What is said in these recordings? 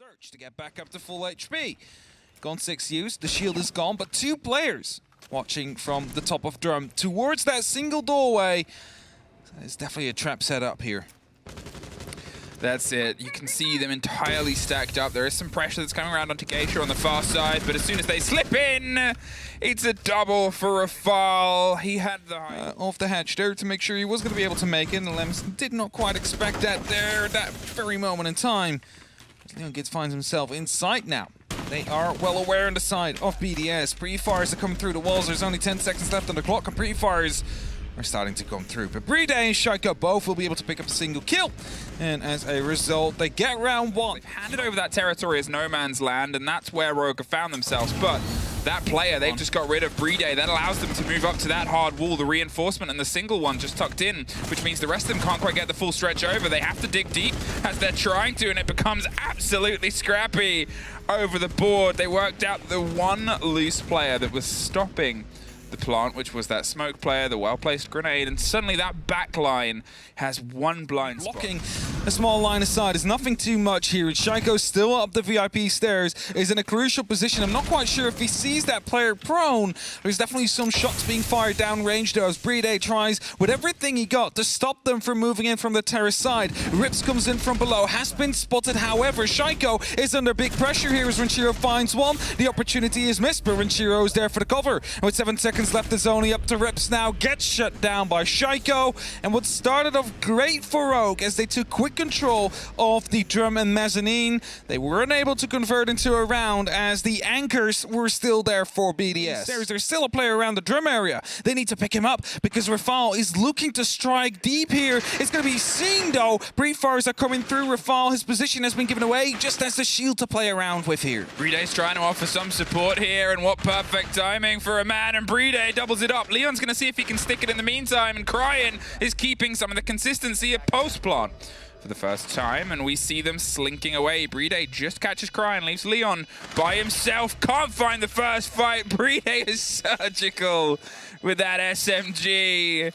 Search to get back up to full HP. Gone 6 use, the shield is gone, but 2 players watching from the top of drum towards that single doorway. It's definitely a trap set up here. That's it. You can see them entirely stacked up. There is some pressure that's coming around onto Geisha on the far side, but as soon as they slip in, it's a double for Rafal. He had the off the hatch there to make sure he was going to be able to make it, and Lems did not quite expect that there, that very moment in time. Leon finds himself in sight now. They are well aware on the side of BDS. Pre-fires are coming through the walls. There's only 10 seconds left on the clock, and pre-fires are starting to come through. But Playday and Shaiko both will be able to pick up a single kill. And as a result, they get round 1. They've handed over that territory as no man's land, and that's where Rogue have found themselves. But that player, they've just got rid of Playday. That allows them to move up to that hard wall, the reinforcement, and the single one just tucked in, which means the rest of them can't quite get the full stretch over. They have to dig deep as they're trying to, and it becomes absolutely scrappy over the board. They worked out the one loose player that was stopping the plant, which was that smoke player, the well-placed grenade, and suddenly that back line has one blind spot. Blocking a small line aside is nothing too much here. Shaiko still up the VIP stairs, is in a crucial position. I'm not quite sure if he sees that player prone. There's definitely some shots being fired down range though, as Playday tries with everything he got to stop them from moving in from the terrace side. Rips comes in from below, has been spotted. However, Shaiko is under big pressure here as Renshiro finds one. The opportunity is missed, but Renshiro is there for the cover. And with 7 seconds left, it's only up to Rips now. Gets shut down by Shaiko. And what started off great for Rogue as they took quick control of the drum and mezzanine, they were unable to convert into a round as the anchors were still there for BDS. There's still a player around the drum area. They need to pick him up because Rafal is looking to strike deep here. It's going to be seen though. Pre-fires are coming through. Rafal, his position has been given away, just as the shield to play around with here. Breeday's trying to offer some support here, and what perfect timing for a man, and Playday doubles it up. Leon's going to see if he can stick it in the meantime, and Cryin is keeping some of the consistency at post-plant for the first time, and we see them slinking away. Playday just catches Cryin, leaves Leon by himself. Can't find the first fight. Playday is surgical with that SMG.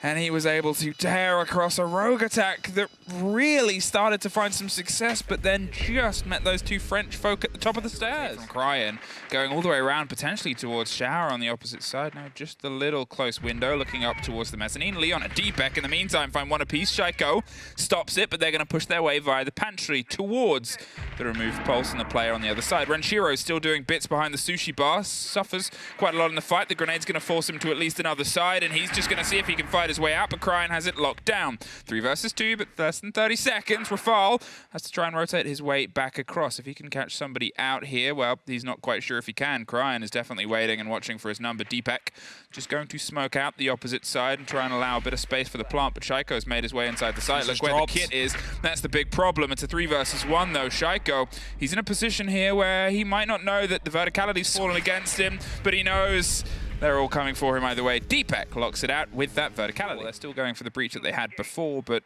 And he was able to tear across a rogue attack that really started to find some success, but then just met those 2 French folk at the top of the stairs. Cryin going all the way around, potentially towards Shower on the opposite side. Now just a little close window looking up towards the mezzanine. Leon a deep-back in the meantime, find one apiece. Shaiko stops it, but they're going to push their way via the pantry towards the removed pulse and the player on the other side. Renshiro still doing bits behind the sushi bar, suffers quite a lot in the fight. The grenade's going to force him to at least another side, and he's just going to see if he can fight his way out, but Cryin has it locked down. 3 versus 2, but less than 30 seconds. Rafal has to try and rotate his way back across. If he can catch somebody out here, well, he's not quite sure if he can. Cryin is definitely waiting and watching for his number. Deepak just going to smoke out the opposite side and try and allow a bit of space for the plant, but Shaiko's made his way inside the site. Look where the kit is. That's the big problem. It's a 3 versus 1 though. Shaiko, he's in a position here where he might not know that the verticality's fallen against him, but he knows they're all coming for him either way. Deepak locks it out with that verticality. Well, they're still going for the breach that they had before, but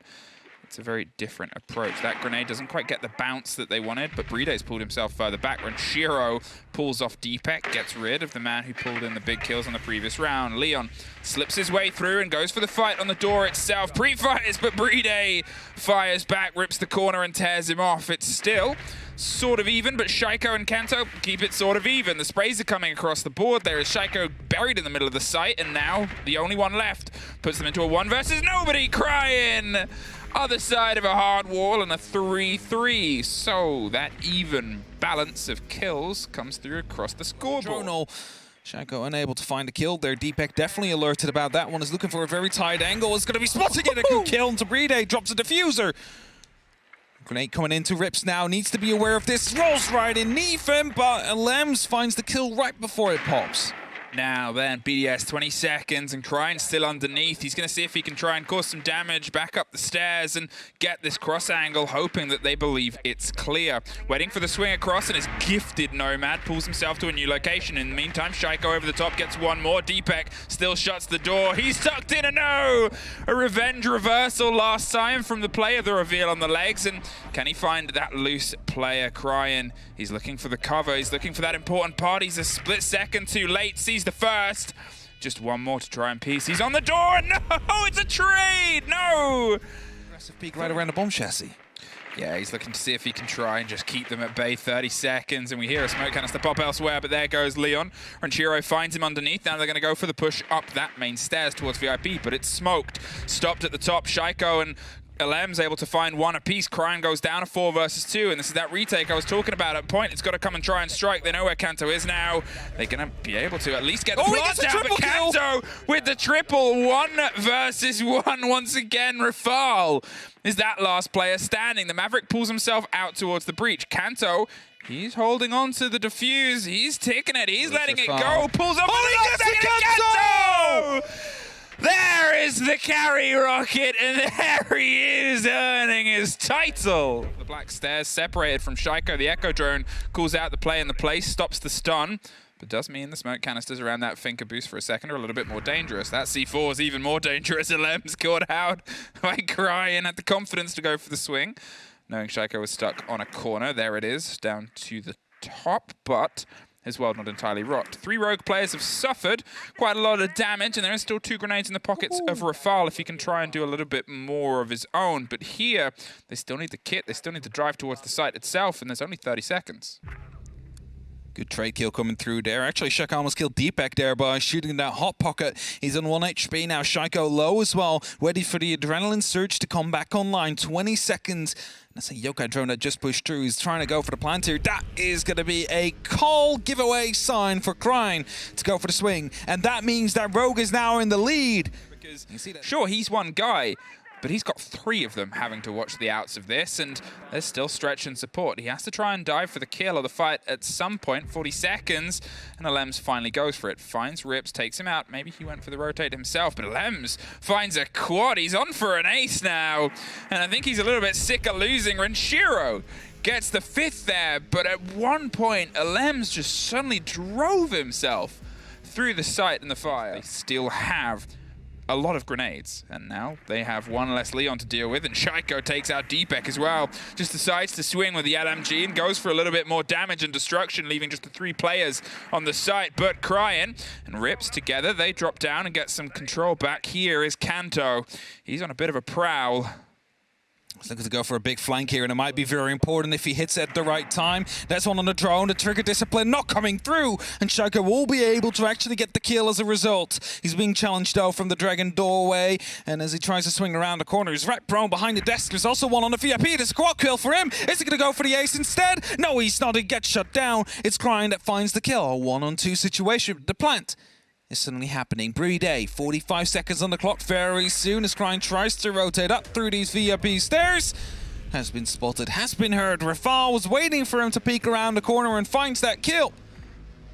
it's a very different approach. That grenade doesn't quite get the bounce that they wanted, but Breeday's pulled himself further back. Renshiro pulls off Deepak, gets rid of the man who pulled in the big kills on the previous round. Leon slips his way through and goes for the fight on the door itself. Pre-fires, but Playday fires back, rips the corner and tears him off. It's still sort of even, but Shaiko and Kanto keep it sort of even. The sprays are coming across the board. There is Shaiko buried in the middle of the site, and now the only one left puts them into a 1 versus nobody. Cryin, other side of a hard wall, and a 3-3. So that even balance of kills comes through across the scoreboard. Shaiko unable to find a kill there. Deepak definitely alerted about that one. Is looking for a very tight angle. Is going to be spotting it. A good kill into Playday. Drops a diffuser. Grenade coming into Rips now. Needs to be aware of this. Rolls right in beneath him, but Lems finds the kill right before it pops. Now then, BDS 20 seconds, and Cryin still underneath. He's going to see if he can try and cause some damage back up the stairs and get this cross angle, hoping that they believe it's clear. Waiting for the swing across, and his gifted Nomad pulls himself to a new location. In the meantime, Shaiko over the top gets one more. Deepak still shuts the door. He's tucked in, and no! A revenge reversal last time from the player, the reveal on the legs, and can he find that loose player? Cryin, he's looking for the cover. He's looking for that important part. He's a split second too late. Sees the first. Just one more to try and piece. He's on the door. No, it's a trade. No. Aggressive peek right around the bomb chassis. Yeah, he's looking to see if he can try and just keep them at bay. 30 seconds, and we hear a smoke canister pop elsewhere, but there goes Leon. Ranchiro finds him underneath. Now they're going to go for the push up that main stairs towards VIP, but it's smoked. Stopped at the top. Shaiko and LM's able to find one apiece. Cryan goes down a 4 versus 2, and this is that retake I was talking about at point. It's got to come and try and strike. They know where Kanto is now. They're going to be able to at least get the plant down, but Kanto with the triple. 1 versus 1 once again. Rafal is that last player standing. The Maverick pulls himself out towards the breach. Kanto, he's holding on to the defuse. He's taking it. He's letting it go. Pulls up. Kanto! There is the carry rocket, and there he is earning his title. The black stairs separated from Shaiko. The Echo drone calls out the play in the place, stops the stun, but does mean the smoke canisters around that Finker boost for a second are a little bit more dangerous. That C4 is even more dangerous. LM's caught out by Cryan, had the confidence to go for the swing, knowing Shaiko was stuck on a corner. There it is, down to the top, but his world not entirely rocked. 3 rogue players have suffered quite a lot of damage, and there is still 2 grenades in the pockets of Rafal if he can try and do a little bit more of his own. But here, they still need the kit, they still need to drive towards the site itself, and there's only 30 seconds. Good trade kill coming through there. Actually, Shaiko almost killed Deepak there by shooting that hot pocket. He's on 1 HP now. Shaiko low as well, ready for the adrenaline surge to come back online. 20 seconds. That's a Yokai drone that just pushed through. He's trying to go for the plant here. That is going to be a call giveaway sign for Cryan to go for the swing. And that means that Rogue is now in the lead. Because sure, he's one guy, but he's got 3 of them having to watch the outs of this, and there's still stretch and support. He has to try and dive for the kill or the fight at some point. 40 seconds, and Alems finally goes for it. Finds Rips, takes him out. Maybe he went for the rotate himself, but Alems finds a quad. He's on for an ace now, and I think he's a little bit sick of losing. Ranchiro gets the 5th there, but at one point, Alems just suddenly drove himself through the site and the fire. They still have a lot of grenades, and now they have 1 less Leon to deal with, and Shaiko takes out Deepak as well. Just decides to swing with the LMG and goes for a little bit more damage and destruction, leaving just the 3 players on the site. But Cryan and Rips together, they drop down and get some control back. Here is Kanto. He's on a bit of a prowl. He's looking to go for a big flank here, and it might be very important if he hits it at the right time. There's one on the drone, the trigger discipline not coming through, and Shaiko will be able to actually get the kill as a result. He's being challenged though from the dragon doorway, and as he tries to swing around the corner, he's right prone behind the desk. There's also one on the VIP. There's a quad kill for him. Is he going to go for the ace instead? No, he's not. He gets shut down. It's Cryan that finds the kill. A 1-on-2 situation. The plant is suddenly happening. Playday, 45 seconds on the clock very soon as Cryan tries to rotate up through these VIP stairs. Has been spotted, has been heard. Rafal was waiting for him to peek around the corner and finds that kill.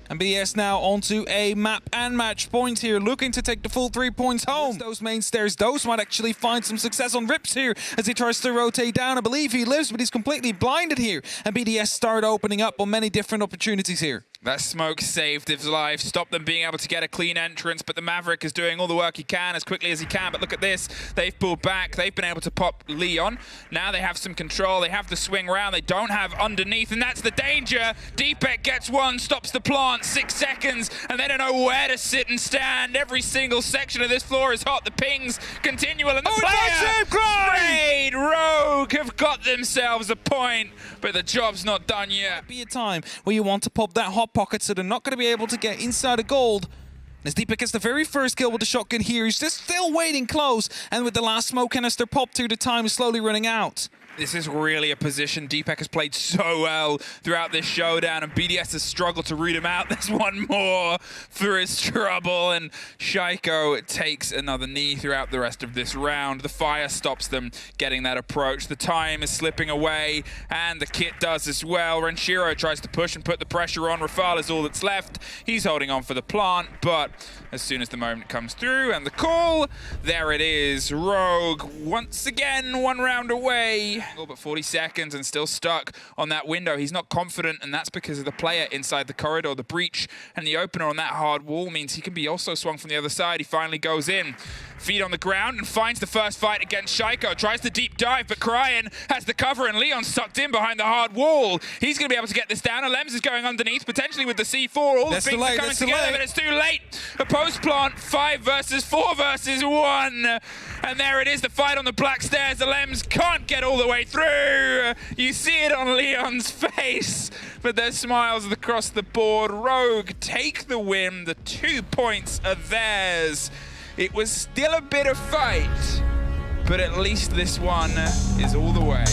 And BDS now onto a map and match point here, looking to take the full 3 points home. Those main stairs, those might actually find some success on Rips here as he tries to rotate down. I believe he lives, but he's completely blinded here. And BDS start opening up on many different opportunities here. That smoke saved his life, stopped them being able to get a clean entrance, but the Maverick is doing all the work he can as quickly as he can. But look at this, they've pulled back, they've been able to pop Leon. Now they have some control, they have the swing round, they don't have underneath, and that's the danger. Deepak gets 1, stops the plant, 6 seconds, and they don't know where to sit and stand. Every single section of this floor is hot, the pings continual, and the player sprayed. Rogue have got themselves a point, but the job's not done yet. Be a time where you want to pop that hot pocket so they're not going to be able to get inside the gold. As Deepak gets the very first kill with the shotgun here, he's just still waiting close, and with the last smoke canister popped through, the time is slowly running out. This is really a position Deepak has played so well throughout this showdown, and BDS has struggled to root him out. There's one more for his trouble, and Shaiko takes another knee throughout the rest of this round. The fire stops them getting that approach. The time is slipping away, and the kit does as well. Ranchiro tries to push and put the pressure on. Rafal is all that's left. He's holding on for the plant, but as soon as the moment comes through and the call, there it is. Rogue once again 1 round away. But 40 seconds and still stuck on that window. He's not confident, and that's because of the player inside the corridor. The breach and the opener on that hard wall means he can be also swung from the other side. He finally goes in. Feet on the ground and finds the first fight against Shaiko. Tries the deep dive, but Cryan has the cover, and Leon's tucked in behind the hard wall. He's going to be able to get this down. Alems is going underneath, potentially with the C4. All the things are coming together, but it's too late. A post plant, 5 versus 4 versus 1. And there it is, the fight on the black stairs. Alems can't get all the way way through. You see it on Leon's face, but there's smiles across the board. Rogue take the win. The 2 points are theirs. It was still a bit of fight, but at least this one is all the way.